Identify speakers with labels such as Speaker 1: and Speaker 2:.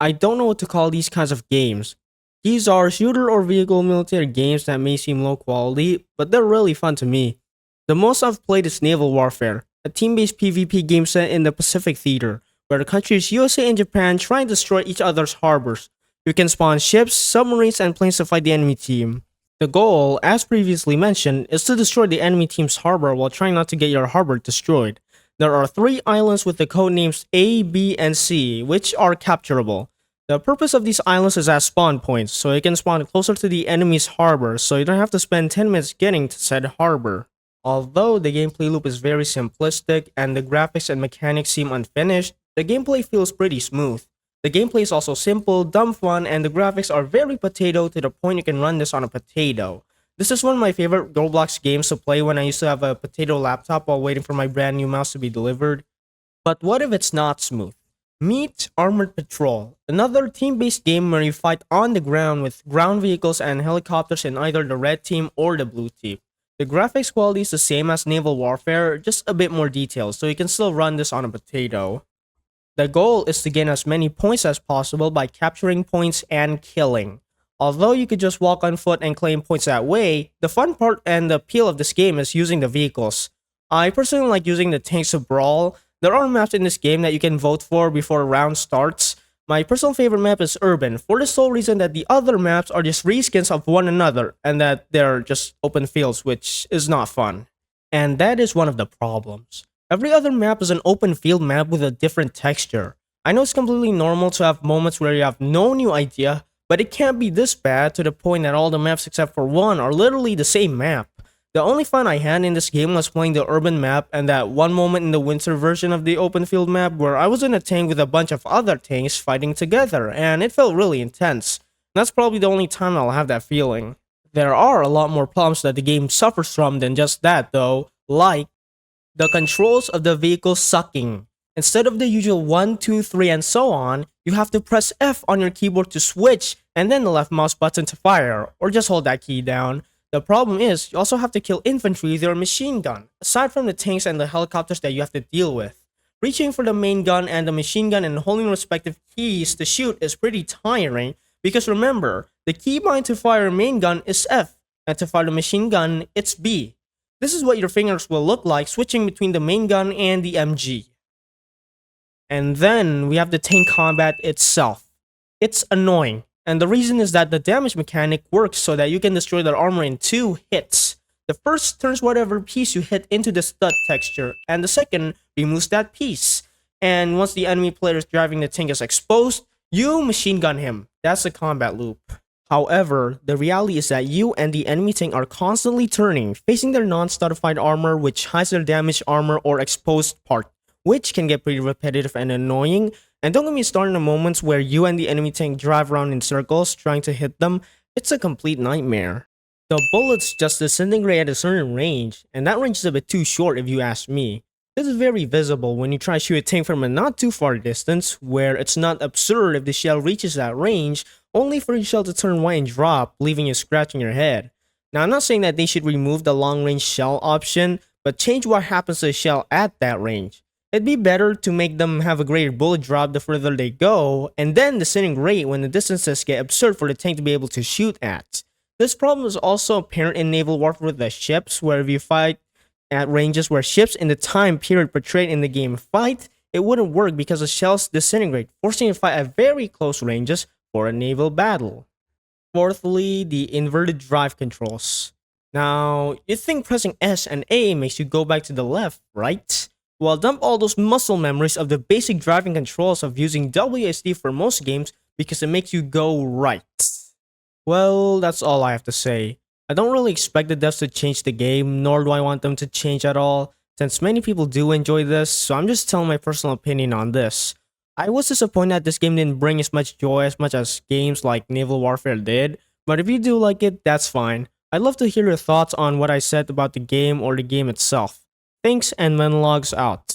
Speaker 1: I don't know what to call these kinds of games. These are shooter or vehicle military games that may seem low quality, but they're really fun to me. The most I've played is Naval Warfare, a team-based PvP game set in the Pacific Theater, where the countries USA and Japan try and destroy each other's harbors. You can spawn ships, submarines, and planes to fight the enemy team. The goal, as previously mentioned, is to destroy the enemy team's harbor while trying not to get your harbor destroyed. There are 3 islands with the codenames A, B, and C, which are capturable. The purpose of these islands is as spawn points, so you can spawn closer to the enemy's harbor, so you don't have to spend 10 minutes getting to said harbor. Although the gameplay loop is very simplistic and the graphics and mechanics seem unfinished, the gameplay feels pretty smooth. The gameplay is also simple, dumb fun, and the graphics are very potato to the point you can run this on a potato. This is one of my favorite Roblox games to play when I used to have a potato laptop while waiting for my brand new mouse to be delivered. But what if it's not smooth? Meet Armored Patrol, another team-based game where you fight on the ground with ground vehicles and helicopters in either the red team or the blue team. The graphics quality is the same as Naval Warfare, just a bit more detailed, so you can still run this on a potato. The goal is to gain as many points as possible by capturing points and killing. Although you could just walk on foot and claim points that way, the fun part and the appeal of this game is using the vehicles. I personally like using the tanks to brawl. There are maps in this game that you can vote for before a round starts. My personal favorite map is Urban, for the sole reason that the other maps are just reskins of one another and that they're just open fields, which is not fun. And that is one of the problems. Every other map is an open field map with a different texture. I know it's completely normal to have moments where you have no new idea, but it can't be this bad to the point that all the maps except for one are literally the same map. The only fun I had in this game was playing the urban map and that one moment in the winter version of the open field map where I was in a tank with a bunch of other tanks fighting together, and it felt really intense. That's probably the only time I'll have that feeling. There are a lot more problems that the game suffers from than just that though, like the controls of the vehicle sucking. Instead of the usual 1, 2, 3, and so on, you have to press F on your keyboard to switch and then the left mouse button to fire, or just hold that key down. The problem is, you also have to kill infantry with your machine gun, aside from the tanks and the helicopters that you have to deal with. Reaching for the main gun and the machine gun and holding respective keys to shoot is pretty tiring, because remember, the keybind to fire a main gun is F, and to fire the machine gun, it's B. This is what your fingers will look like switching between the main gun and the MG. And then we have the tank combat itself. It's annoying, and the reason is that the damage mechanic works so that you can destroy their armor in 2 hits. The first turns whatever piece you hit into the stud texture, and the second removes that piece. And once the enemy player driving the tank is exposed, you machine gun him. That's the combat loop. However, the reality is that you and the enemy tank are constantly turning, facing their non-statified armor which hides their damaged armor or exposed part, which can get pretty repetitive and annoying. And don't get me started on the moments where you and the enemy tank drive around in circles trying to hit them. It's a complete nightmare. The bullets just disintegrate at a certain range, and that range is a bit too short if you ask me. This is very visible when you try to shoot a tank from a not too far distance, where it's not absurd if the shell reaches that range, only for your shell to turn white and drop, leaving you scratching your head. Now I'm not saying that they should remove the long range shell option, but change what happens to the shell at that range. It'd be better to make them have a greater bullet drop the further they go, and then disintegrate when the distances get absurd for the tank to be able to shoot at. This problem is also apparent in Naval Warfare with the ships, where if you fight at ranges where ships in the time period portrayed in the game fight, it wouldn't work because the shells disintegrate, forcing you to fight at very close ranges for a naval battle. Fourthly, the inverted drive controls. Now, you'd think pressing S and A makes you go back to the left, right? Well, dump all those muscle memories of the basic driving controls of using WSD for most games because it makes you go right. Well, that's all I have to say. I don't really expect the devs to change the game, nor do I want them to change at all, since many people do enjoy this, so I'm just telling my personal opinion on this. I was disappointed that this game didn't bring as much joy as games like Naval Warfare did, but if you do like it, that's fine. I'd love to hear your thoughts on what I said about the game or the game itself. Thanks, and MenelReviews out.